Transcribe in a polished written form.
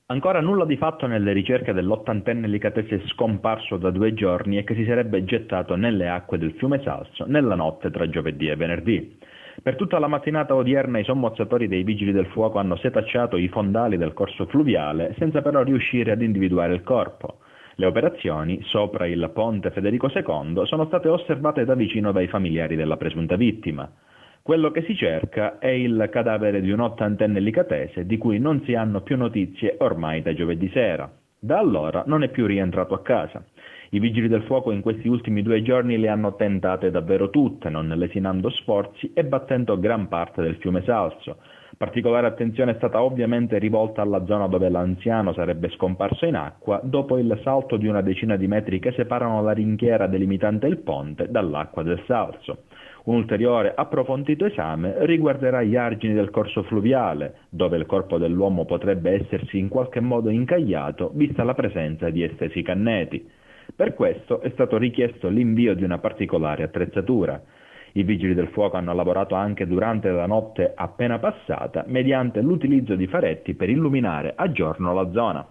Ancora nulla di fatto nelle ricerche dell'ottantenne licatese scomparso da 2 giorni e che si sarebbe gettato nelle acque del fiume Salso nella notte tra giovedì e venerdì. Per tutta la mattinata odierna i sommozzatori dei vigili del fuoco hanno setacciato i fondali del corso fluviale senza però riuscire ad individuare il corpo. Le operazioni, sopra il ponte Federico II, sono state osservate da vicino dai familiari della presunta vittima. Quello che si cerca è il cadavere di un ottantenne licatese di cui non si hanno più notizie ormai da giovedì sera. Da allora non è più rientrato a casa. I vigili del fuoco in questi ultimi 2 giorni le hanno tentate davvero tutte, non lesinando sforzi e battendo gran parte del fiume Salso. Particolare attenzione è stata ovviamente rivolta alla zona dove l'anziano sarebbe scomparso in acqua dopo il salto di una decina di metri che separano la ringhiera delimitante il ponte dall'acqua del Salso. Un ulteriore approfondito esame riguarderà gli argini del corso fluviale, dove il corpo dell'uomo potrebbe essersi in qualche modo incagliato, vista la presenza di estesi canneti. Per questo è stato richiesto l'invio di una particolare attrezzatura. I vigili del fuoco hanno lavorato anche durante la notte appena passata mediante l'utilizzo di faretti per illuminare a giorno la zona.